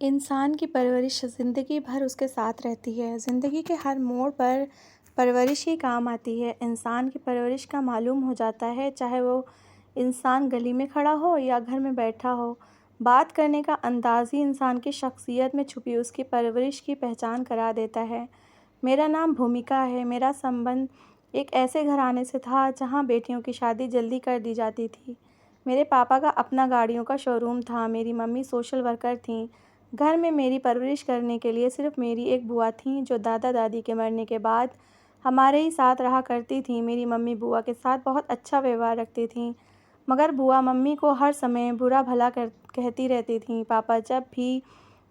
इंसान की परवरिश ज़िंदगी भर उसके साथ रहती है। ज़िंदगी के हर मोड़ पर परवरिश ही काम आती है। इंसान की परवरिश का मालूम हो जाता है, चाहे वो इंसान गली में खड़ा हो या घर में बैठा हो। बात करने का अंदाज़ ही इंसान की शख्सियत में छुपी उसकी परवरिश की पहचान करा देता है। मेरा नाम भूमिका है। मेरा संबंध एक ऐसे घराने से था जहाँ बेटियों की शादी जल्दी कर दी जाती थी। मेरे पापा का अपना गाड़ियों का शोरूम था। मेरी मम्मी सोशल वर्कर थीं। घर में मेरी परवरिश करने के लिए सिर्फ मेरी एक बुआ थीं, जो दादा दादी के मरने के बाद हमारे ही साथ रहा करती थीं। मेरी मम्मी बुआ के साथ बहुत अच्छा व्यवहार रखती थीं, मगर बुआ मम्मी को हर समय बुरा भला कहती रहती थीं। पापा जब भी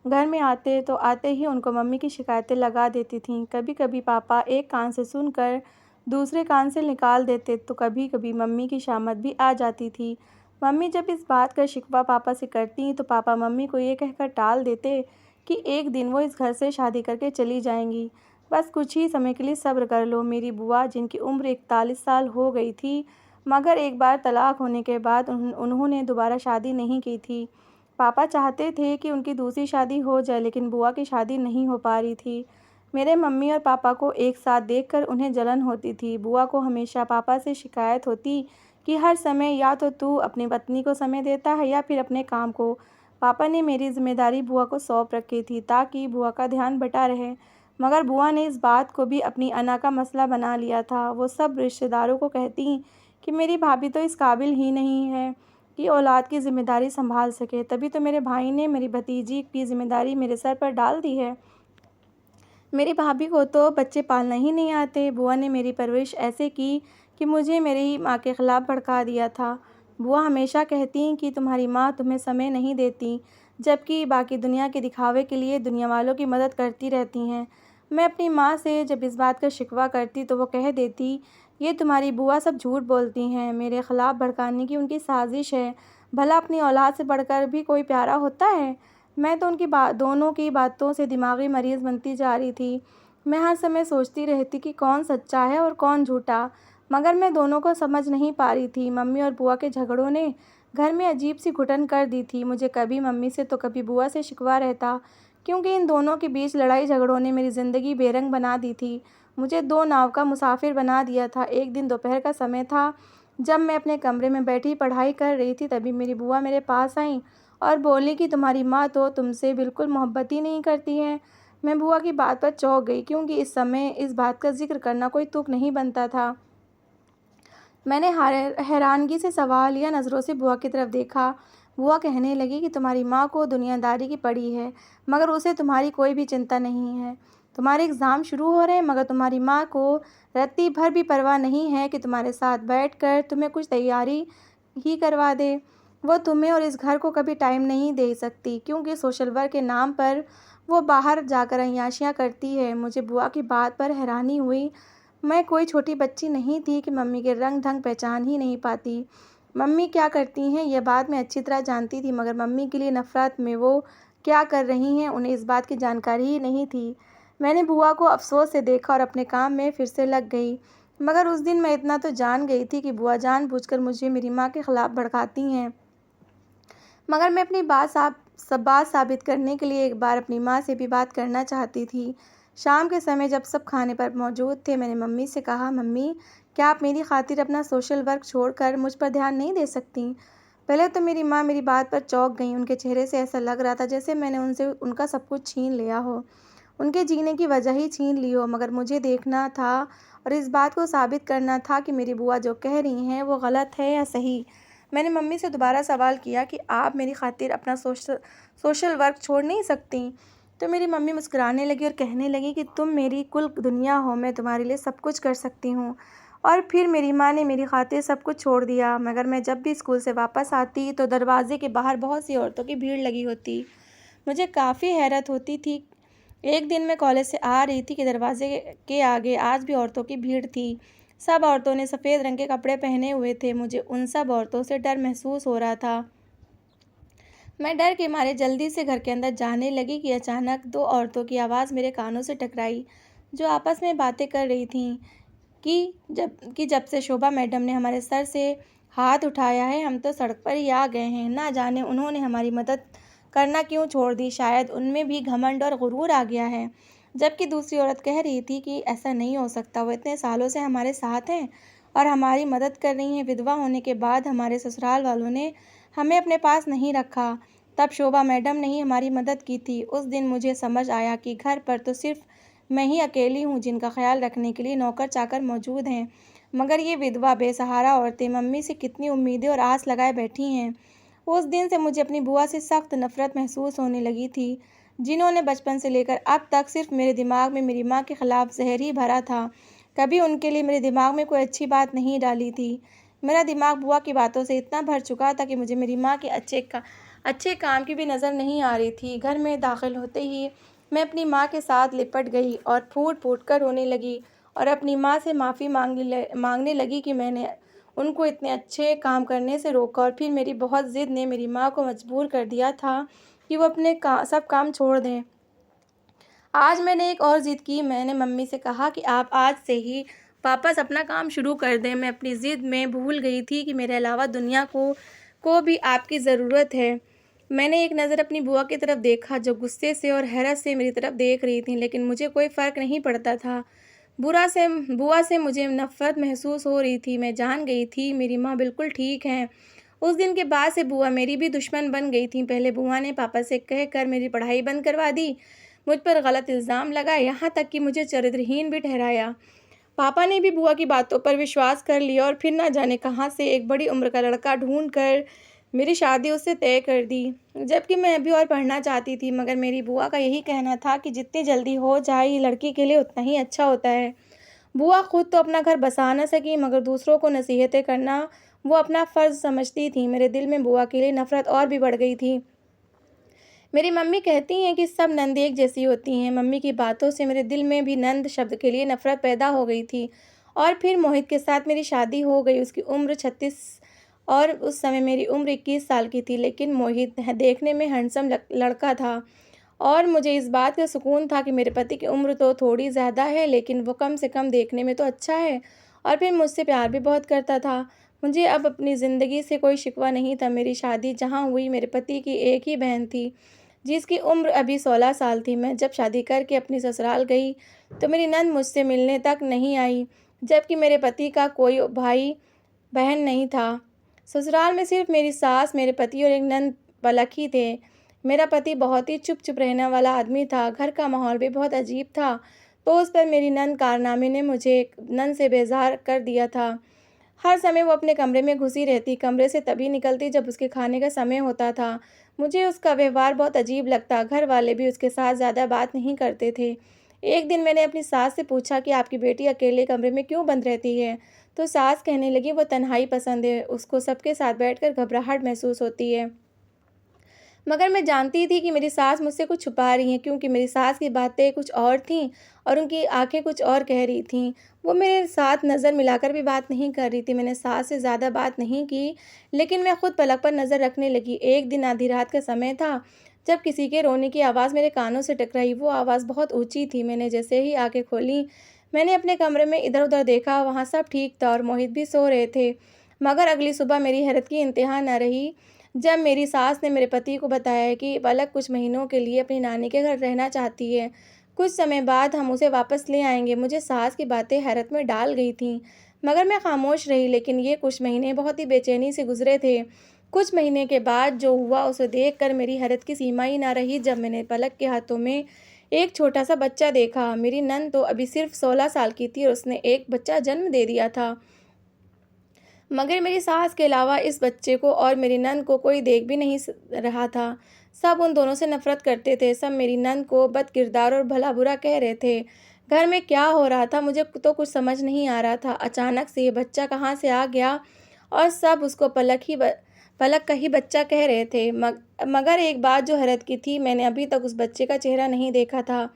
घर में आते तो आते ही उनको मम्मी की शिकायतें लगा देती थीं। कभी कभी पापा एक कान से सुनकर दूसरे कान से निकाल देते, तो कभी कभी मम्मी की शामत भी आ जाती थी। मम्मी जब इस बात का शिकवा पापा से करती तो पापा मम्मी को ये कहकर टाल देते कि एक दिन वो इस घर से शादी करके चली जाएंगी, बस कुछ ही समय के लिए सब्र कर लो। मेरी बुआ, जिनकी उम्र 41 साल हो गई थी, मगर एक बार तलाक होने के बाद उन्होंने दोबारा शादी नहीं की थी। पापा चाहते थे कि उनकी दूसरी शादी हो जाए, लेकिन बुआ की शादी नहीं हो पा रही थी। मेरे मम्मी और पापा को एक साथ देखकर उन्हें जलन होती थी। बुआ को हमेशा पापा से शिकायत होती कि हर समय या तो तू अपनी पत्नी को समय देता है या फिर अपने काम को। पापा ने मेरी जिम्मेदारी बुआ को सौंप रखी थी ताकि बुआ का ध्यान बटा रहे, मगर बुआ ने इस बात को भी अपनी अना का मसला बना लिया था। वो सब रिश्तेदारों को कहती कि मेरी भाभी तो इस काबिल ही नहीं है कि औलाद की ज़िम्मेदारी संभाल सके, तभी तो मेरे भाई ने मेरी भतीजी की ज़िम्मेदारी मेरे सर पर डाल दी है। मेरी भाभी को तो बच्चे पालना ही नहीं आते। बुआ ने मेरी परवरिश ऐसे की कि मुझे मेरी माँ के ख़िलाफ़ भड़का दिया था। बुआ हमेशा कहती कि तुम्हारी माँ तुम्हें समय नहीं देती, जबकि बाकी दुनिया के दिखावे के लिए दुनिया वालों की मदद करती रहती हैं। मैं अपनी माँ से जब इस बात का शिकवा करती तो वो कह देती, ये तुम्हारी बुआ सब झूठ बोलती हैं, मेरे ख़िलाफ़ भड़काने की उनकी साजिश है। भला अपनी औलाद से बढ़कर भी कोई प्यारा होता है? मैं तो उनकी दोनों की बातों से दिमागी मरीज़ बनती जा रही थी। मैं हर समय सोचती रहती कि कौन सच्चा है और कौन झूठा, मगर मैं दोनों को समझ नहीं पा रही थी। मम्मी और बुआ के झगड़ों ने घर में अजीब सी घुटन कर दी थी। मुझे कभी मम्मी से तो कभी बुआ से शिकवा रहता, क्योंकि इन दोनों के बीच लड़ाई झगड़ों ने मेरी ज़िंदगी बेरंग बना दी थी। मुझे दो नाव का मुसाफिर बना दिया था। एक दिन दोपहर का समय था, जब मैं अपने कमरे में बैठी पढ़ाई कर रही थी, तभी मेरी बुआ मेरे पास आईं और बोली कि तुम्हारी माँ तो तुमसे बिल्कुल मोहब्बत ही नहीं करती है। मैं बुआ की बात पर चौंक गई, क्योंकि इस समय इस बात का जिक्र करना कोई तुक नहीं बनता था। मैंने हैरानगी से सवाल या नज़रों से बुआ की तरफ देखा। बुआ कहने लगी कि तुम्हारी माँ को दुनियादारी की पड़ी है, मगर उसे तुम्हारी कोई भी चिंता नहीं है। तुम्हारे एग्ज़ाम शुरू हो रहे हैं, मगर तुम्हारी माँ को रत्ती भर भी परवाह नहीं है कि तुम्हारे साथ बैठकर तुम्हें कुछ तैयारी ही करवा दे। वो तुम्हें और इस घर को कभी टाइम नहीं दे सकती, क्योंकि सोशल वर्क के नाम पर वो बाहर जाकर अय्याशियाँ करती है। मुझे बुआ की बात पर हैरानी हुई। मैं कोई छोटी बच्ची नहीं थी कि मम्मी के रंग ढंग पहचान ही नहीं पाती। मम्मी क्या करती हैं यह बात मैं अच्छी तरह जानती थी, मगर मम्मी के लिए नफ़रत में वो क्या कर रही हैं उन्हें इस बात की जानकारी ही नहीं थी। मैंने बुआ को अफ़सोस से देखा और अपने काम में फिर से लग गई। मगर उस दिन मैं इतना तो जान गई थी कि बुआ जानबूझकर मुझे मेरी माँ के ख़िलाफ़ भड़काती हैं। मगर मैं अपनी बात साबित करने के लिए एक बार अपनी माँ से भी बात करना चाहती थी। शाम के समय जब सब खाने पर मौजूद थे, मैंने मम्मी से कहा, मम्मी, क्या आप मेरी खातिर अपना सोशल वर्क छोड़कर मुझ पर ध्यान नहीं दे सकती? पहले तो मेरी माँ मेरी बात पर चौंक गईं। उनके चेहरे से ऐसा लग रहा था जैसे मैंने उनसे उनका सब कुछ छीन लिया हो, उनके जीने की वजह ही छीन ली हो। मगर मुझे देखना था और इस बात को साबित करना था कि मेरी बुआ जो कह रही हैं वो गलत है या सही। मैंने मम्मी से दोबारा सवाल किया कि आप मेरी खातिर अपना सोशल वर्क छोड़ नहीं सकती? तो मेरी मम्मी मुस्कुराने लगी और कहने लगी कि तुम मेरी कुल दुनिया हो, मैं तुम्हारे लिए सब कुछ कर सकती हूँ। और फिर मेरी माँ ने मेरी खातिर सब कुछ छोड़ दिया। मगर मैं जब भी स्कूल से वापस आती तो दरवाजे के बाहर बहुत सी औरतों की भीड़ लगी होती। मुझे काफ़ी हैरत होती थी। एक दिन मैं कॉलेज से आ रही थी कि दरवाजे के आगे आज भी औरतों की भीड़ थी। सब औरतों ने सफ़ेद रंग के कपड़े पहने हुए थे। मुझे उन सब औरतों से डर महसूस हो रहा था। मैं डर के मारे जल्दी से घर के अंदर जाने लगी कि अचानक दो औरतों की आवाज़ मेरे कानों से टकराई, जो आपस में बातें कर रही थीं कि जब से शोभा मैडम ने हमारे सर से हाथ उठाया है, हम तो सड़क पर ही आ गए हैं। ना जाने उन्होंने हमारी मदद करना क्यों छोड़ दी? शायद उनमें भी घमंड और गुरूर आ गया है। जबकि दूसरी औरत कह रही थी कि ऐसा नहीं हो सकता, वो इतने सालों से हमारे साथ हैं और हमारी मदद कर रही हैं। विधवा होने के बाद हमारे ससुराल वालों ने हमें अपने पास नहीं रखा। तब शोभा मैडम ने ही हमारी मदद की थी। उस दिन मुझे समझ आया कि घर पर तो सिर्फ मैं ही अकेली हूँ जिनका ख्याल रखने के लिए नौकर चाकर मौजूद हैं। मगर ये विधवा बेसहारा औरतें मम्मी से कितनी उम्मीदें और आस लगाए बैठी हैं। उस दिन से मुझे अपनी बुआ से सख्त नफरत महसूस होने लगी थी, जिन्होंने बचपन से लेकर अब तक सिर्फ मेरे दिमाग में मेरी माँ के खिलाफ जहर ही भरा था। कभी उनके लिए मेरे दिमाग में कोई अच्छी बात नहीं डाली थी। मेरा दिमाग बुआ की बातों से इतना भर चुका था कि मुझे मेरी माँ के अच्छे काम की भी नज़र नहीं आ रही थी। घर में दाखिल होते ही मैं अपनी माँ के साथ लिपट गई और फूट फूट कर रोने लगी और अपनी माँ से माफ़ी मांगने लगी कि मैंने उनको इतने अच्छे काम करने से रोका और फिर मेरी बहुत ज़िद ने मेरी माँ को मजबूर कर दिया था कि वो अपने सब काम छोड़ दें। आज मैंने एक और ज़िद की। मैंने मम्मी से कहा कि आप आज से ही वापस अपना काम शुरू कर दें। मैं अपनी ज़िद में भूल गई थी कि मेरे अलावा दुनिया को भी आपकी ज़रूरत है। मैंने एक नज़र अपनी बुआ की तरफ देखा, जो गुस्से से और हैरत से मेरी तरफ देख रही थी, लेकिन मुझे कोई फ़र्क नहीं पड़ता था। बुआ से मुझे नफ़रत महसूस हो रही थी। मैं जान गई थी मेरी माँ बिल्कुल ठीक हैं। उस दिन के बाद से बुआ मेरी भी दुश्मन बन गई थी। पहले बुआ ने पापा से कहकर मेरी पढ़ाई बंद करवा दी, मुझ पर गलत इल्ज़ाम लगाए, यहाँ तक कि मुझे चरित्रहीन भी ठहराया। पापा ने भी बुआ की बातों पर विश्वास कर लिया और फिर ना जाने कहाँ से एक बड़ी उम्र का लड़का ढूंढ कर मेरी शादी उससे तय कर दी। जबकि मैं अभी और पढ़ना चाहती थी, मगर मेरी बुआ का यही कहना था कि जितनी जल्दी हो जाए ये लड़की के लिए उतना ही अच्छा होता है। बुआ खुद तो अपना घर बसा न सकी, मगर दूसरों को नसीहतें करना वो अपना फ़र्ज़ समझती थी। मेरे दिल में बुआ के लिए नफ़रत और भी बढ़ गई थी। मेरी मम्मी कहती हैं कि सब नंद एक जैसी होती हैं। मम्मी की बातों से मेरे दिल में भी नंद शब्द के लिए नफ़रत पैदा हो गई थी। और फिर मोहित के साथ मेरी शादी हो गई। उसकी उम्र 36 और उस समय मेरी उम्र 21 साल की थी, लेकिन मोहित देखने में हैंडसम लड़का था और मुझे इस बात का सुकून था कि मेरे पति की उम्र तो थोड़ी ज़्यादा है, लेकिन वो कम से कम देखने में तो अच्छा है और फिर मुझसे प्यार भी बहुत करता था। मुझे अब अपनी ज़िंदगी से कोई शिकवा नहीं था। मेरी शादी जहाँ हुई, मेरे पति की एक ही बहन थी जिसकी उम्र अभी 16 साल थी। मैं जब शादी करके अपनी ससुराल गई तो मेरी नंद मुझसे मिलने तक नहीं आई, जबकि मेरे पति का कोई भाई बहन नहीं था। ससुराल में सिर्फ मेरी सास, मेरे पति और एक नंद पलक ही थे। मेरा पति बहुत ही चुप रहने वाला आदमी था। घर का माहौल भी बहुत अजीब था, तो उस पर मेरी नंद कारनामे ने मुझे नंद से बेजार कर दिया था। हर समय वो अपने कमरे में घुसी रहती, कमरे से तभी निकलती जब उसके खाने का समय होता था। मुझे उसका व्यवहार बहुत अजीब लगता। घर वाले भी उसके साथ ज़्यादा बात नहीं करते थे। एक दिन मैंने अपनी सास से पूछा कि आपकी बेटी अकेले कमरे में क्यों बंद रहती है? तो सास कहने लगी वो तन्हाई पसंद है, उसको सबके साथ बैठकर घबराहट महसूस होती है। मगर मैं जानती थी कि मेरी सास मुझसे कुछ छुपा रही हैं, क्योंकि मेरी सास की बातें कुछ और थीं और उनकी आंखें कुछ और कह रही थीं। वो मेरे साथ नज़र मिलाकर भी बात नहीं कर रही थी। मैंने सास से ज़्यादा बात नहीं की, लेकिन मैं खुद पलक पर नज़र रखने लगी। एक दिन आधी रात का समय था, जब किसी के रोने की आवाज़ मेरे कानों से टकराई। वो आवाज़ बहुत ऊँची थी। मैंने जैसे ही आँखें खोलीं, मैंने अपने कमरे में इधर-उधर देखा। वहाँ सब ठीक था और मोहित भी सो रहे थे। मगर अगली सुबह मेरी हैरत की इंतहा न रही, जब मेरी सास ने मेरे पति को बताया कि पलक कुछ महीनों के लिए अपनी नानी के घर रहना चाहती है। कुछ समय बाद हम उसे वापस ले आएंगे। मुझे सास की बातें हैरत में डाल गई थीं, मगर मैं खामोश रही। लेकिन ये कुछ महीने बहुत ही बेचैनी से गुजरे थे। कुछ महीने के बाद जो हुआ उसे देखकर मेरी हैरत की सीमा ही ना रही, जब मैंने पलक के हाथों में एक छोटा सा बच्चा देखा। मेरी नंद तो अभी सिर्फ 16 साल की थी और उसने एक बच्चा जन्म दे दिया था। मगर मेरी सास के अलावा इस बच्चे को और मेरी नंद को कोई देख भी नहीं रहा था। सब उन दोनों से नफ़रत करते थे। सब मेरी नंद को बदकिरदार और भला बुरा कह रहे थे। घर में क्या हो रहा था मुझे तो कुछ समझ नहीं आ रहा था। अचानक से ये बच्चा कहाँ से आ गया और सब उसको पलक का ही बच्चा कह रहे थे। मगर एक बात जो हैरत की थी, मैंने अभी तक उस बच्चे का चेहरा नहीं देखा था।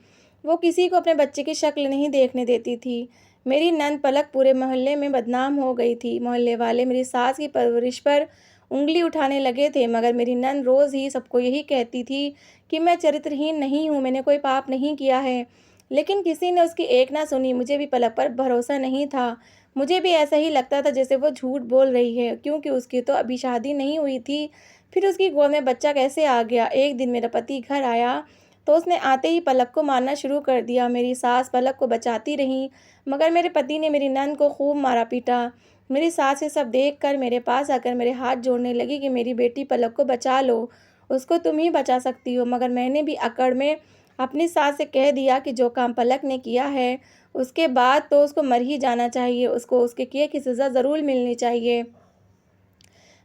वो किसी को अपने बच्चे की शक्ल नहीं देखने देती थी। मेरी नंद पलक पूरे मोहल्ले में बदनाम हो गई थी। मोहल्ले वाले मेरी सास की परवरिश पर उंगली उठाने लगे थे, मगर मेरी नंद रोज़ ही सबको यही कहती थी कि मैं चरित्रहीन नहीं हूँ, मैंने कोई पाप नहीं किया है। लेकिन किसी ने उसकी एक ना सुनी। मुझे भी पलक पर भरोसा नहीं था। मुझे भी ऐसा ही लगता था जैसे वो झूठ बोल रही है, क्योंकि उसकी तो अभी शादी नहीं हुई थी। फिर उसकी गोद में बच्चा कैसे आ गया? एक दिन मेरा पति घर आया, तो उसने आते ही पलक को मारना शुरू कर दिया। मेरी सास पलक को बचाती रहीं, मगर मेरे पति ने मेरी नंद को खूब मारा-पीटा। मेरी सास ये सब देखकर मेरे पास आकर मेरे हाथ जोड़ने लगी कि मेरी बेटी पलक को बचा लो, उसको तुम ही बचा सकती हो। मगर मैंने भी अकड़ में अपनी सास से कह दिया कि जो काम पलक ने किया है, उसके बाद तो उसको मर ही जाना चाहिए, उसको उसके किए की सज़ा ज़रूर मिलनी चाहिए।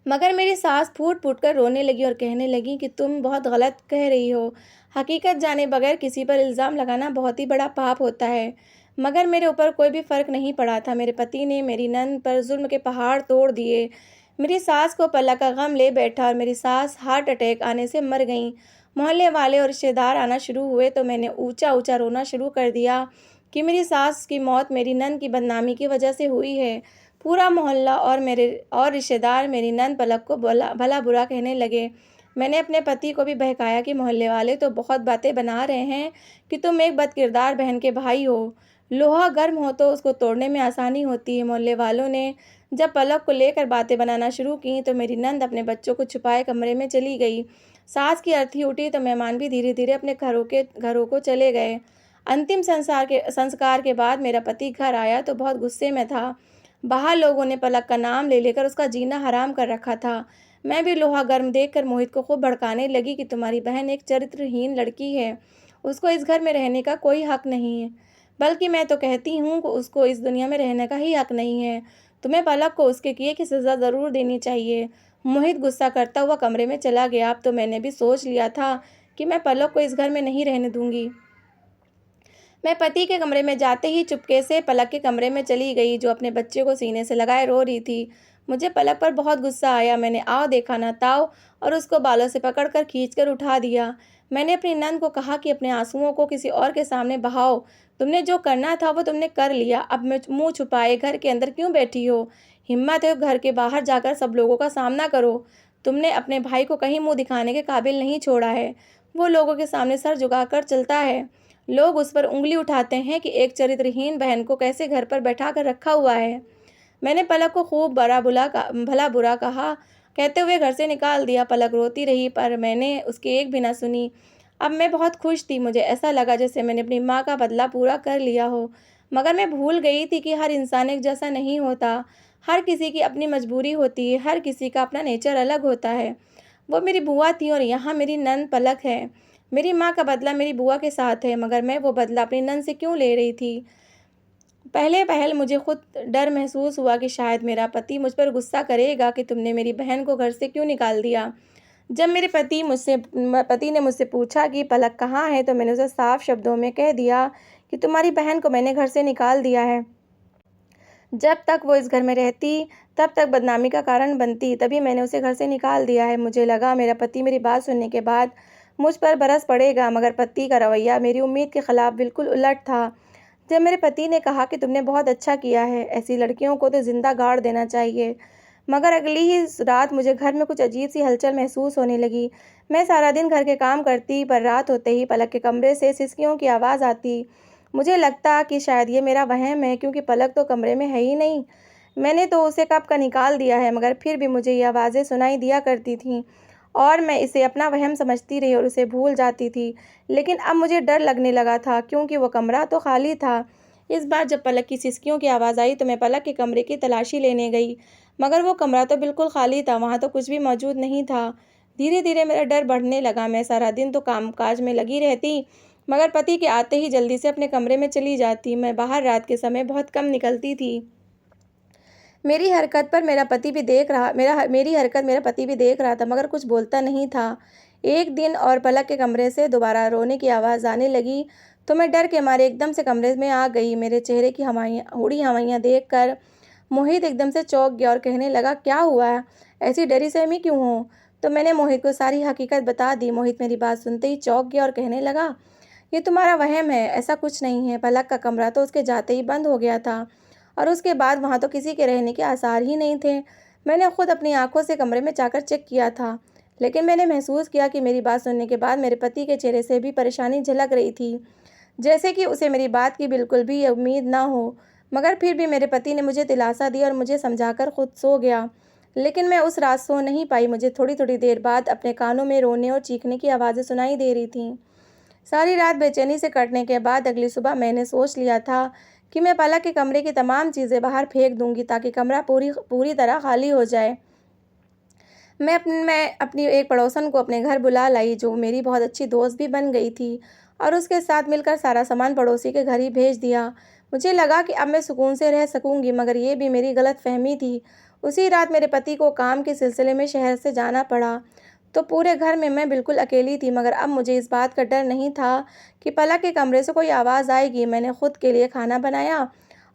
मगर मेरी सास फूट-फूट कर रोने लगी और कहने लगी कि तुम बहुत गलत कह रही हो। हकीकत जाने बगैर किसी पर इल्ज़ाम लगाना बहुत ही बड़ा पाप होता है। मगर मेरे ऊपर कोई भी फ़र्क नहीं पड़ा था। मेरे पति ने मेरी नंद पर ज़ुल्म के पहाड़ तोड़ दिए। मेरी सास को पलक का गम ले बैठा और मेरी सास हार्ट अटैक आने से मर गईं। मोहल्ले वाले और रिश्तेदार आना शुरू हुए, तो मैंने ऊँचा-ऊँचा रोना शुरू कर दिया कि मेरी सास की मौत मेरी नंद की बदनामी की वजह से हुई है। पूरा मोहल्ला और मेरे और रिश्तेदार मेरी नंद पलक को भला-बुरा कहने लगे। मैंने अपने पति को भी बहकाया कि मोहल्ले वाले तो बहुत बातें बना रहे हैं कि तुम एक बदकिरदार बहन के भाई हो। लोहा गर्म हो तो उसको तोड़ने में आसानी होती है। मोहल्ले वालों ने जब पलक को लेकर बातें बनाना शुरू की, तो मेरी नंद अपने बच्चों को छुपाए कमरे में चली गई। सास की अर्थी उठी, तो मेहमान भी धीरे-धीरे अपने घरों को चले गए। अंतिम संस्कार के बाद मेरा पति घर आया तो बहुत गुस्से में था। बाहर लोगों ने पलक का नाम ले लेकर उसका जीना हराम कर रखा था। मैं भी लोहा गर्म देखकर मोहित को खूब भड़काने लगी कि तुम्हारी बहन एक चरित्रहीन लड़की है। उसको इस घर में रहने का कोई हक नहीं है। बल्कि मैं तो कहती हूँ कि उसको इस दुनिया में रहने का ही हक नहीं है। तुम्हें पलक को उसके किए की सज़ा ज़रूर देनी चाहिए। मोहित गुस्सा करता हुआ कमरे में चला गया। अब तो मैंने भी सोच लिया था कि मैं पलक को इस घर में नहीं रहने दूँगी। मैं पति के कमरे में जाते ही चुपके से पलक के कमरे में चली गई, जो अपने बच्चे को सीने से लगाए रो रही थी। मुझे पलक पर बहुत गुस्सा आया। मैंने आओ देखा ना ताओ और उसको बालों से पकड़कर खींचकर उठा दिया। मैंने अपनी नंद को कहा कि अपने आंसुओं को किसी और के सामने बहाओ। तुमने जो करना था वो तुमने कर लिया। अब मैं मुँह छुपाए घर के अंदर क्यों बैठी हो? हिम्मत है घर के बाहर जाकर सब लोगों का सामना करो। तुमने अपने भाई को कहीं मुँह दिखाने के काबिल नहीं छोड़ा है। वो लोगों के सामने सर झुकाकर चलता है। लोग उस पर उँगली उठाते हैं कि एक चरित्रहीन बहन को कैसे घर पर बैठा कर रखा हुआ है। मैंने पलक को खूब भला बुरा कहा, कहते हुए घर से निकाल दिया। पलक रोती रही, पर मैंने उसकी एक भी ना सुनी। अब मैं बहुत खुश थी। मुझे ऐसा लगा जैसे मैंने अपनी माँ का बदला पूरा कर लिया हो। मगर मैं भूल गई थी कि हर इंसान एक जैसा नहीं होता। हर किसी की अपनी मजबूरी होती है, हर किसी का अपना नेचर अलग होता है। वो मेरी बुआ थी और यहाँ मेरी नंद पलक है। मेरी माँ का बदला मेरी बुआ के साथ है, मगर मैं वो बदला अपनी नंद से क्यों ले रही थी? पहले मुझे खुद डर महसूस हुआ कि शायद मेरा पति मुझ पर गुस्सा करेगा कि तुमने मेरी बहन को घर से क्यों निकाल दिया। जब मेरे पति ने मुझसे पूछा कि पलक कहाँ है, तो मैंने उसे साफ शब्दों में कह दिया कि तुम्हारी बहन को मैंने घर से निकाल दिया है। जब तक वो इस घर में रहती, तब तक बदनामी का कारण बनती, तभी मैंने उसे घर से निकाल दिया है। मुझे लगा मेरा पति मेरी बात सुनने के बाद मुझ पर बरस पड़ेगा, मगर पति का रवैया मेरी उम्मीद के खिलाफ बिल्कुल उलट था। जब मेरे पति ने कहा कि तुमने बहुत अच्छा किया है, ऐसी लड़कियों को तो जिंदा गाड़ देना चाहिए, मगर अगली ही रात मुझे घर में कुछ अजीब सी हलचल महसूस होने लगी। मैं सारा दिन घर के काम करती, पर रात होते ही पलक के कमरे से सिसकियों की आवाज़ आती। मुझे लगता कि शायद ये मेरा वहम है, क्योंकि पलक तो कमरे में है ही नहीं। मैंने तो उसे कब का निकाल दिया है, मगर फिर भी मुझे ये आवाज़ें सुनाई दिया करती थीं और मैं इसे अपना वहम समझती रही और उसे भूल जाती थी। लेकिन अब मुझे डर लगने लगा था, क्योंकि वो कमरा तो खाली था। इस बार जब पलक की सिसकियों की आवाज़ आई, तो मैं पलक के कमरे की तलाशी लेने गई, मगर वो कमरा तो बिल्कुल खाली था, वहाँ तो कुछ भी मौजूद नहीं था। धीरे-धीरे मेरा डर बढ़ने लगा। मैं सारा दिन तो काम-काज में लगी रहती, मगर पति के आते ही जल्दी से अपने कमरे में चली जाती। मैं बाहर रात के समय बहुत कम निकलती थी। मेरी हरकत मेरा पति भी देख रहा था, मगर कुछ बोलता नहीं था। एक दिन और पलक के कमरे से दोबारा रोने की आवाज़ आने लगी, तो मैं डर के मारे एकदम से कमरे में आ गई। मेरे चेहरे की उड़ी हवाइयाँ देखकर मोहित एकदम से चौंक गया और कहने लगा, क्या हुआ? ऐसी डरी सहमी क्यों हो? तो मैंने मोहित को सारी हकीकत बता दी। मोहित मेरी बात सुनते ही चौंक गया और कहने लगा, ये तुम्हारा वहम है, ऐसा कुछ नहीं है। पलक का कमरा तो उसके जाते ही बंद हो गया था और उसके बाद वहाँ तो किसी के रहने के आसार ही नहीं थे। मैंने खुद अपनी आंखों से कमरे में जाकर चेक किया था, लेकिन मैंने महसूस किया कि मेरी बात सुनने के बाद मेरे पति के चेहरे से भी परेशानी झलक रही थी, जैसे कि उसे मेरी बात की बिल्कुल भी उम्मीद ना हो। मगर फिर भी मेरे पति ने मुझे दिलासा दिया और मुझे समझाकर खुद सो गया। लेकिन मैं उस रात सो नहीं पाई। मुझे थोड़ी-थोड़ी देर बाद अपने कानों में रोने और चीखने की आवाज़ें सुनाई दे रही थीं। सारी रात बेचैनी से कटने के बाद अगली सुबह मैंने सोच लिया था कि मैं पलक के कमरे की तमाम चीज़ें बाहर फेंक दूँगी ताकि कमरा पूरी पूरी तरह खाली हो जाए। मैं अपनी एक पड़ोसन को अपने घर बुला लाई, जो मेरी बहुत अच्छी दोस्त भी बन गई थी, और उसके साथ मिलकर सारा सामान पड़ोसी के घर ही भेज दिया। मुझे लगा कि अब मैं सुकून से रह सकूंगी, मगर ये भी मेरी गलतफहमी थी। उसी रात मेरे पति को काम के सिलसिले में शहर से जाना पड़ा, तो पूरे घर में मैं बिल्कुल अकेली थी। मगर अब मुझे इस बात का डर नहीं था कि पलक के कमरे से कोई आवाज़ आएगी। मैंने खुद के लिए खाना बनाया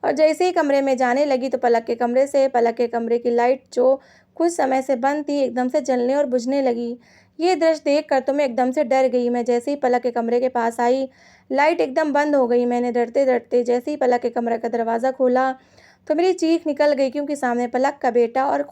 और जैसे ही कमरे में जाने लगी तो पलक के कमरे की लाइट, जो कुछ समय से बंद थी, एकदम से जलने और बुझने लगी। ये दृश्य देखकर तो मैं एकदम से डर गई। मैं जैसे ही पलक के कमरे के पास आई, लाइट एकदम बंद हो गई। मैंने डरते-डरते जैसे ही पलक के कमरे का दरवाज़ा खोला, तो मेरी चीख निकल गई, क्योंकि सामने पलक का बेटा और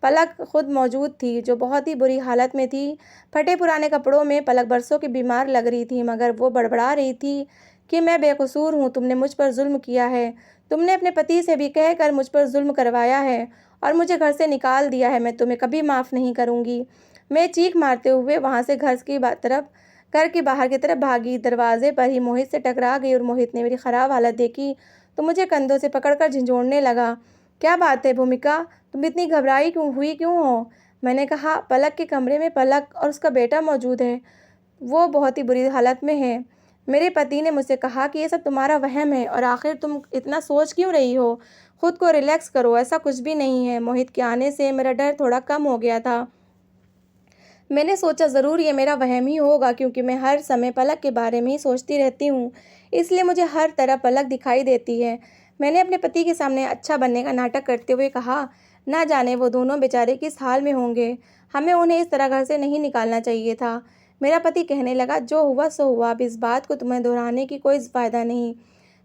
पलक खुद मौजूद थी, जो बहुत ही बुरी हालत में थी। फटे पुराने कपड़ों में पलक बरसों की बीमार लग रही थी, मगर वो बड़बड़ा रही थी कि मैं बेकसूर हूँ, तुमने मुझ पर ज़ुल्म किया है। तुमने अपने पति से भी कहकर मुझ पर ज़ुल्म करवाया है और मुझे घर से निकाल दिया है। मैं तुम्हें कभी माफ़ नहीं करूँगी। मैं चीख मारते हुए वहाँ से घर की बाहर की तरफ भागी। दरवाजे पर ही मोहित से टकरा गई और मोहित ने मेरी ख़राब हालत देखी तो मुझे कंधों से पकड़कर झंझोड़ने लगा। क्या बात है भूमिका, तुम इतनी घबराई क्यों हो? मैंने कहा, पलक के कमरे में पलक और उसका बेटा मौजूद है। वो बहुत ही बुरी हालत में है। मेरे पति ने मुझसे कहा कि ये सब तुम्हारा वहम है, और आखिर तुम इतना सोच क्यों रही हो? खुद को रिलैक्स करो, ऐसा कुछ भी नहीं है। मोहित के आने से मेरा डर थोड़ा कम हो गया था। मैंने सोचा ज़रूर ये मेरा वहम ही होगा, क्योंकि मैं हर समय पलक के बारे में ही सोचती रहती हूँ, इसलिए मुझे हर तरफ पलक दिखाई देती है। मैंने अपने पति के सामने अच्छा बनने का नाटक करते हुए कहा, ना जाने वो दोनों बेचारे किस हाल में होंगे। हमें उन्हें इस तरह घर से नहीं निकालना चाहिए था। मेरा पति कहने लगा, जो हुआ सो हुआ, अब इस बात को तुम्हें दोहराने की कोई फ़ायदा नहीं।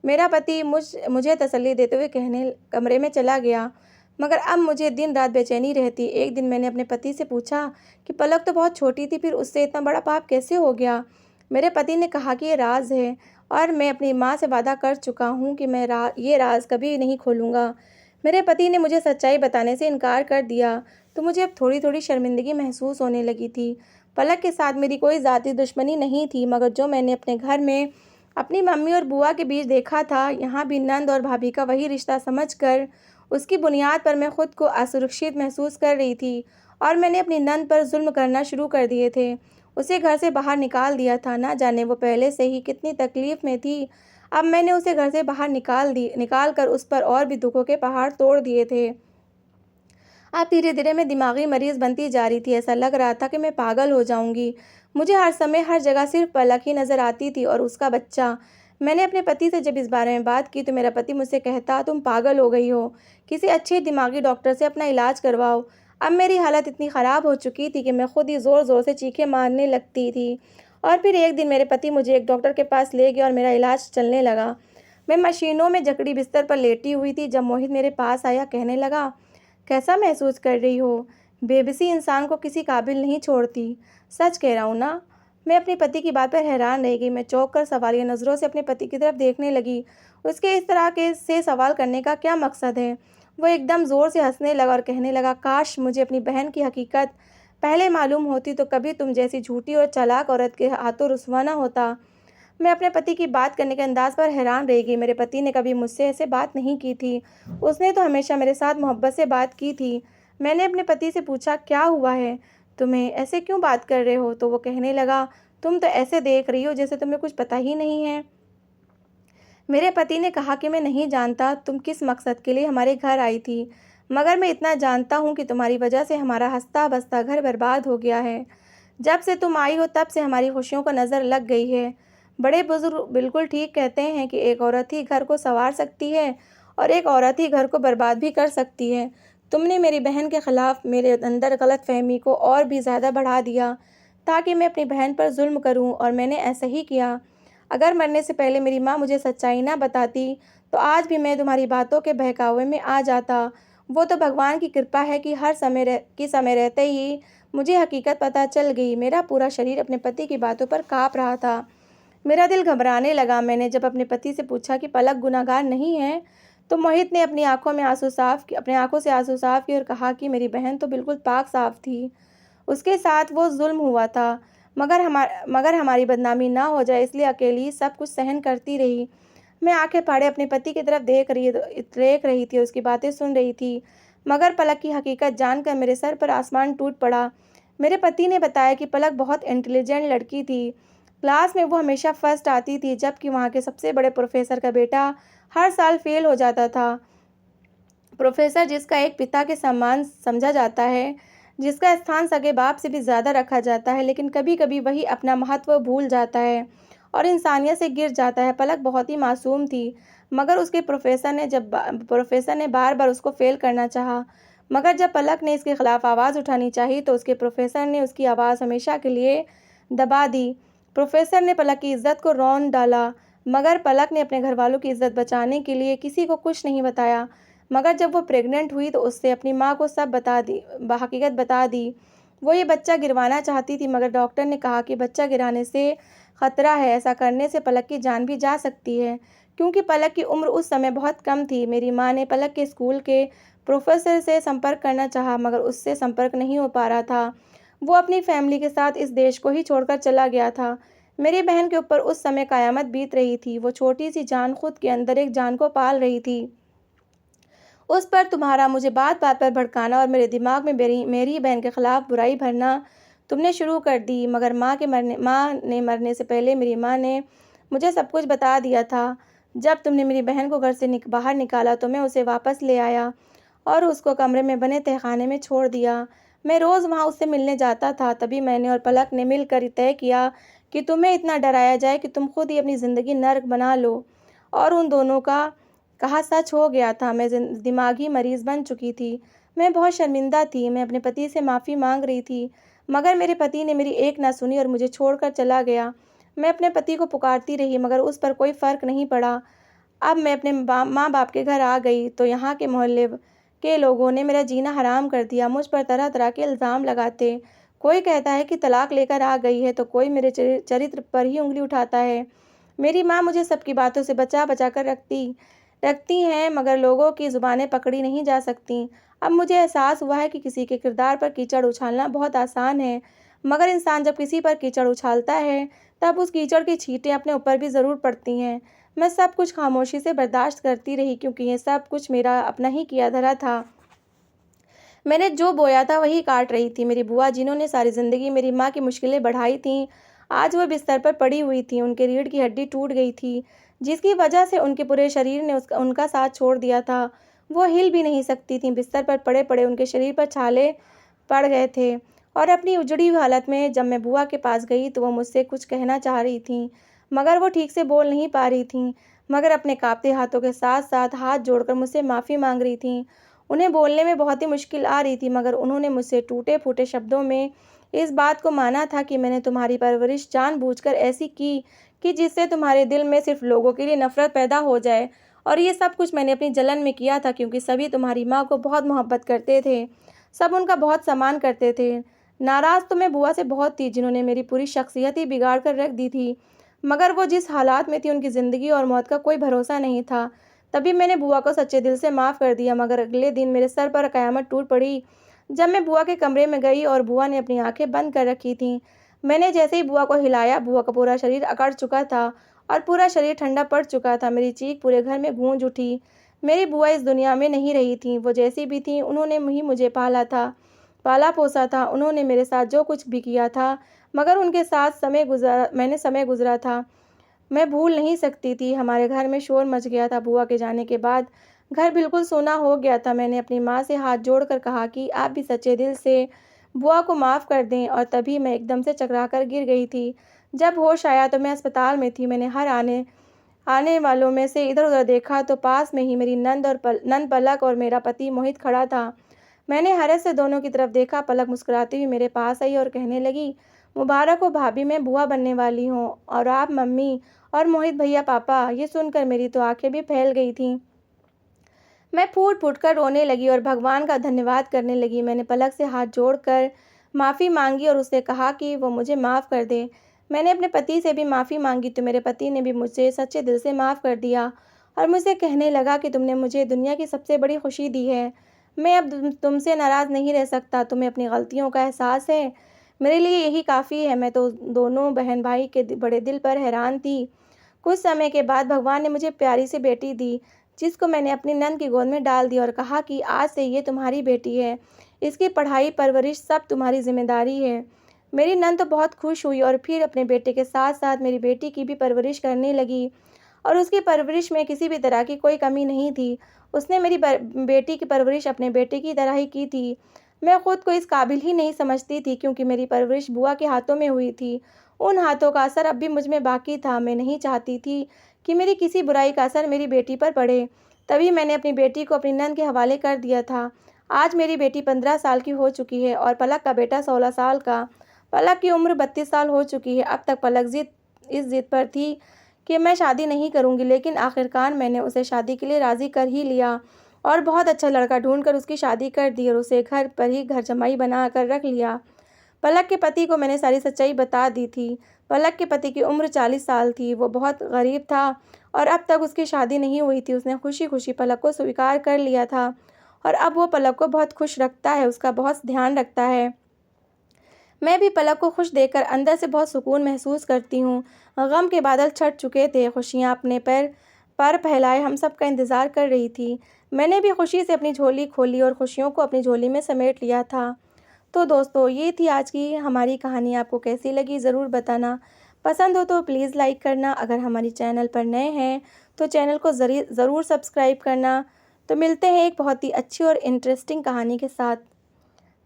मेरा पति मुझे तसल्ली देते हुए कहने कमरे में चला गया। मगर अब मुझे दिन रात बेचैनी रहती। एक दिन मैंने अपने पति से पूछा कि पलक तो बहुत छोटी थी, फिर उससे इतना बड़ा पाप कैसे हो गया? मेरे पति ने कहा कि ये राज है, और मैं अपनी माँ से वादा कर चुका हूँ कि मैं ये राज कभी नहीं खोलूँगा। मेरे पति ने मुझे सच्चाई बताने से इनकार कर दिया, तो मुझे अब थोड़ी थोड़ी शर्मिंदगी महसूस होने लगी थी। पलक के साथ मेरी कोई ज़ाती दुश्मनी नहीं थी, मगर जो मैंने अपने घर में अपनी मम्मी और बुआ के बीच देखा था, यहाँ भी नंद और भाभी का वही रिश्ता समझकर उसकी बुनियाद पर मैं खुद को असुरक्षित महसूस कर रही थी, और मैंने अपनी नंद पर जुल्म करना शुरू कर दिए थे। उसे घर से बाहर निकाल दिया था। ना जाने वो पहले से ही कितनी तकलीफ़ में थी। अब मैंने उसे घर से बाहर निकाल कर उस पर और भी दुखों के पहाड़ तोड़ दिए थे। अब धीरे-धीरे मैं दिमागी मरीज़ बनती जा रही थी। ऐसा लग रहा था कि मैं पागल हो जाऊँगी। मुझे हर समय हर जगह सिर्फ़ पलक ही नज़र आती थी और उसका बच्चा। मैंने अपने पति से जब इस बारे में बात की तो मेरा पति मुझसे कहता, तुम पागल हो गई हो, किसी अच्छे दिमागी डॉक्टर से अपना इलाज करवाओ। अब मेरी हालत इतनी ख़राब हो चुकी थी कि मैं खुद ही ज़ोर-ज़ोर से चीखें मारने लगती थी। और फिर एक दिन मेरे पति मुझे एक डॉक्टर के पास ले गए और मेरा इलाज चलने लगा। मैं मशीनों में जकड़ी बिस्तर पर लेटी हुई थी जब मोहित मेरे पास आया। कहने लगा, कैसा महसूस कर रही हो? बेबसी इंसान को किसी काबिल नहीं छोड़ती। सच कह रहा हूँ ना? मैं अपने पति की बात पर हैरान रह गई। मैं चौंक कर सवालिया नज़रों से अपने पति की तरफ देखने लगी। उसके इस तरह के से सवाल करने का क्या मकसद है? वो एकदम ज़ोर से हंसने लगा और कहने लगा, काश मुझे अपनी बहन की हकीकत पहले मालूम होती तो कभी तुम जैसी झूठी और चालाक औरत के हाथों रुसवा ना होता। मैं अपने पति की बात करने के अंदाज़ पर हैरान रह गई। मेरे पति ने कभी मुझसे ऐसे बात नहीं की थी। उसने तो हमेशा मेरे साथ मोहब्बत से बात की थी। मैंने अपने पति से पूछा, क्या हुआ है? तुम्हें ऐसे क्यों बात कर रहे हो? तो वो कहने लगा, तुम तो ऐसे देख रही हो जैसे तुम्हें कुछ पता ही नहीं है। मेरे पति ने कहा कि मैं नहीं जानता तुम किस मकसद के लिए हमारे घर आई थी, मगर मैं इतना जानता हूँ कि तुम्हारी वजह से हमारा हंसता बसता घर बर्बाद हो गया है। जब से तुम आई हो तब से हमारी खुशियों को नज़र लग गई है। बड़े बुजुर्ग बिल्कुल ठीक कहते हैं कि एक औरत ही घर को संवार सकती है और एक औरत ही घर को बर्बाद भी कर सकती है। तुमने मेरी बहन के ख़िलाफ़ मेरे अंदर गलतफहमी को और भी ज़्यादा बढ़ा दिया ताकि मैं अपनी बहन पर जुल्म करूं, और मैंने ऐसा ही किया। अगर मरने से पहले मेरी माँ मुझे सच्चाई ना बताती तो आज भी मैं तुम्हारी बातों के बहकावे में आ जाता। वो तो भगवान की कृपा है कि समय रहते ही मुझे हकीकत पता चल गई। मेरा पूरा शरीर अपने पति की बातों पर काँप रहा था। मेरा दिल घबराने लगा। मैंने जब अपने पति से पूछा कि पलक गुनहगार नहीं है, तो मोहित ने अपनी आंखों से आंसू साफ किए और कहा कि मेरी बहन तो बिल्कुल पाक साफ थी। उसके साथ वो जुल्म हुआ था, मगर हमारी बदनामी ना हो जाए इसलिए अकेली सब कुछ सहन करती रही। मैं आंखें फाड़े अपने पति की तरफ देख रही थी, उसकी बातें सुन रही थी, मगर पलक की हकीकत जानकर मेरे सर पर आसमान टूट पड़ा। मेरे पति ने बताया कि पलक बहुत इंटेलिजेंट लड़की थी। क्लास में वो हमेशा फर्स्ट आती थी, जबकि वहाँ के सबसे बड़े प्रोफेसर का बेटा हर साल फेल हो जाता था। प्रोफेसर जिसका एक पिता के समान समझा जाता है, जिसका स्थान सगे बाप से भी ज़्यादा रखा जाता है, लेकिन कभी कभी वही अपना महत्व भूल जाता है और इंसानियत से गिर जाता है। पलक बहुत ही मासूम थी, मगर उसके प्रोफेसर ने बार बार उसको फेल करना चाहा। मगर जब पलक ने इसके खिलाफ आवाज़ उठानी चाहिए तो उसके प्रोफेसर ने उसकी आवाज़ हमेशा के लिए दबा दी। प्रोफेसर ने पलक की इज्जत को रौंद डाला, मगर पलक ने अपने घर वालों की इज्जत बचाने के लिए किसी को कुछ नहीं बताया। मगर जब वो प्रेग्नेंट हुई तो उससे अपनी माँ को सब हकीकत बता दी। वो ये बच्चा गिरवाना चाहती थी, मगर डॉक्टर ने कहा कि बच्चा गिराने से खतरा है, ऐसा करने से पलक की जान भी जा सकती है, क्योंकि पलक की उम्र उस समय बहुत कम थी। मेरी माँ ने पलक के स्कूल के प्रोफेसर से संपर्क करना चाहा, मगर उससे संपर्क नहीं हो पा रहा था। वो अपनी फैमिली के साथ इस देश को ही छोड़कर चला गया था। मेरी बहन के ऊपर उस समय कयामत बीत रही थी। वो छोटी सी जान खुद के अंदर एक जान को पाल रही थी। उस पर तुम्हारा मुझे बात बात पर भड़काना और मेरे दिमाग में मेरी बहन के खिलाफ बुराई भरना तुमने शुरू कर दी। मगर माँ ने मरने से पहले मेरी माँ ने मुझे सब कुछ बता दिया था। जब तुमने मेरी बहन को घर से बाहर निकाला तो मैं उसे वापस ले आया और उसको कमरे में बने तहखाने में छोड़ दिया। मैं रोज़ वहाँ उससे मिलने जाता था। तभी मैंने और पलक ने मिलकर तय किया कि तुम्हें इतना डराया जाए कि तुम खुद ही अपनी ज़िंदगी नर्क बना लो। और उन दोनों का कहा सच हो गया था। मैं दिमागी मरीज़ बन चुकी थी। मैं बहुत शर्मिंदा थी। मैं अपने पति से माफ़ी मांग रही थी, मगर मेरे पति ने मेरी एक ना सुनी और मुझे छोड़कर चला गया। मैं अपने पति को पुकारती रही, मगर उस पर कोई फ़र्क नहीं पड़ा। अब मैं अपने माँ बाप के घर आ गई तो यहाँ के मोहल्ले के लोगों ने मेरा जीना हराम कर दिया। मुझ पर तरह तरह के इल्ज़ाम लगाते। कोई कहता है कि तलाक लेकर आ गई है, तो कोई मेरे चरित्र पर ही उंगली उठाता है। मेरी माँ मुझे सबकी बातों से बचा बचा कर रखती हैं, मगर लोगों की ज़ुबानें पकड़ी नहीं जा सकती। अब मुझे एहसास हुआ है कि किसी के किरदार पर कीचड़ उछालना बहुत आसान है, मगर इंसान जब किसी पर कीचड़ उछालता है तब उस कीचड़ की छींटें अपने ऊपर भी ज़रूर पड़ती हैं। मैं सब कुछ खामोशी से बर्दाश्त करती रही, क्योंकि ये सब कुछ मेरा अपना ही किया धरा था। मैंने जो बोया था वही काट रही थी। मेरी बुआ, जिन्होंने सारी ज़िंदगी मेरी माँ की मुश्किलें बढ़ाई थीं, आज वह बिस्तर पर पड़ी हुई थी। उनके रीढ़ की हड्डी टूट गई थी, जिसकी वजह से उनके पूरे शरीर ने उनका साथ छोड़ दिया था। वो हिल भी नहीं सकती थीं। बिस्तर पर पड़े पड़े उनके शरीर पर छाले पड़ गए थे। और अपनी उजड़ी हुई हालत में जब मैं बुआ के पास गई तो वो मुझसे कुछ कहना चाह रही थीं, मगर वो ठीक से बोल नहीं पा रही थीं। मगर अपने कांपते हाथों के साथ साथ हाथ जोड़कर मुझसे माफ़ी मांग रही थीं। उन्हें बोलने में बहुत ही मुश्किल आ रही थी, मगर उन्होंने मुझसे टूटे फूटे शब्दों में इस बात को माना था कि मैंने तुम्हारी परवरिश जानबूझकर ऐसी की कि जिससे तुम्हारे दिल में सिर्फ लोगों के लिए नफरत पैदा हो जाए। और ये सब कुछ मैंने अपनी जलन में किया था, क्योंकि सभी तुम्हारी माँ को बहुत मोहब्बत करते थे, सब उनका बहुत सम्मान करते थे। नाराज़ तो मैं बुआ से बहुत थी, जिन्होंने मेरी पूरी शख्सियत ही बिगाड़ कर रख दी थी। मगर वो जिस हालात में थी, उनकी ज़िंदगी और मौत का कोई भरोसा नहीं था। तभी मैंने बुआ को सच्चे दिल से माफ़ कर दिया। मगर अगले दिन मेरे सर पर क़यामत टूट पड़ी जब मैं बुआ के कमरे में गई और बुआ ने अपनी आंखें बंद कर रखी थीं। मैंने जैसे ही बुआ को हिलाया, बुआ का पूरा शरीर अकड़ चुका था और पूरा शरीर ठंडा पड़ चुका था। मेरी चीख पूरे घर में गूंज उठी। मेरी बुआ इस दुनिया में नहीं रही थीं। वो जैसी भी थीं, उन्होंने ही मुझे पाला पोसा था। उन्होंने मेरे साथ जो कुछ भी किया था, मगर उनके साथ मैंने समय गुजरा था, मैं भूल नहीं सकती थी। हमारे घर में शोर मच गया था। बुआ के जाने के बाद घर बिल्कुल सूना हो गया था। मैंने अपनी माँ से हाथ जोड़कर कहा कि आप भी सच्चे दिल से बुआ को माफ़ कर दें, और तभी मैं एकदम से चकरा कर गिर गई थी। जब होश आया तो मैं अस्पताल में थी। मैंने हर आने वालों में से इधर उधर देखा तो पास में ही मेरी नंद पलक और मेरा पति मोहित खड़ा था। मैंने हैरत से दोनों की तरफ देखा। पलक मुस्कुराती हुई मेरे पास आई और कहने लगी, मुबारक हो भाभी, मैं बुआ बनने वाली हूँ, और आप मम्मी, और मोहित भैया पापा। ये सुनकर मेरी तो आंखें भी फैल गई थीं। मैं फूट फूट कर रोने लगी और भगवान का धन्यवाद करने लगी। मैंने पलक से हाथ जोड़कर माफ़ी मांगी और उससे कहा कि वो मुझे माफ़ कर दे। मैंने अपने पति से भी माफ़ी मांगी तो मेरे पति ने भी मुझे सच्चे दिल से माफ़ कर दिया और मुझसे कहने लगा कि तुमने मुझे दुनिया की सबसे बड़ी खुशी दी है। मैं अब तुमसे नाराज़ नहीं रह सकता। तुम्हें अपनी गलतियों का एहसास है, मेरे लिए यही काफ़ी है। मैं तो दोनों बहन भाई के बड़े दिल पर हैरान थी। कुछ समय के बाद भगवान ने मुझे प्यारी सी बेटी दी, जिसको मैंने अपनी नंद की गोद में डाल दिया और कहा कि आज से ये तुम्हारी बेटी है। इसकी पढ़ाई परवरिश सब तुम्हारी जिम्मेदारी है। मेरी नंद तो बहुत खुश हुई और फिर अपने बेटे के साथ साथ मेरी बेटी की भी परवरिश करने लगी, और उसकी परवरिश में किसी भी तरह की कोई कमी नहीं थी। उसने मेरी बेटी की परवरिश अपने बेटे की तरह ही की थी। मैं खुद को इस काबिल ही नहीं समझती थी, क्योंकि मेरी परवरिश बुआ के हाथों में हुई थी। उन हाथों का असर अब भी मुझ में बाकी था। मैं नहीं चाहती थी कि मेरी किसी बुराई का असर मेरी बेटी पर पड़े। तभी मैंने अपनी बेटी को अपनी नंद के हवाले कर दिया था। आज मेरी बेटी 15 साल की हो चुकी है और पलक का बेटा 16 साल का। पलक की उम्र 32 साल हो चुकी है। अब तक पलक इस जिद पर थी कि मैं शादी नहीं करूंगी, लेकिन आखिरकार मैंने उसे शादी के लिए राज़ी कर ही लिया और बहुत अच्छा लड़का ढूंढकर उसकी शादी कर दी और उसे घर पर ही घर जमाई बना कर रख लिया। पलक के पति को मैंने सारी सच्चाई बता दी थी। पलक के पति की उम्र 40 साल थी। वो बहुत गरीब था और अब तक उसकी शादी नहीं हुई थी। उसने खुशी खुशी पलक को स्वीकार कर लिया था और अब वो पलक को बहुत खुश रखता है, उसका बहुत ध्यान रखता है। मैं भी पलक को खुश देखकर अंदर से बहुत सुकून महसूस करती हूँ। गम के बादल छट चुके थे। खुशियाँ अपने पर फैलाए हम सब का इंतज़ार कर रही थी। मैंने भी खुशी से अपनी झोली खोली और खुशियों को अपनी झोली में समेट लिया था। तो दोस्तों, ये थी आज की हमारी कहानी। आपको कैसी लगी ज़रूर बताना। पसंद हो तो प्लीज़ लाइक करना। अगर हमारी चैनल पर नए हैं तो चैनल को ज़रूर सब्सक्राइब करना। तो मिलते हैं एक बहुत ही अच्छी और इंटरेस्टिंग कहानी के साथ।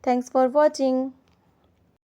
Thanks for watching.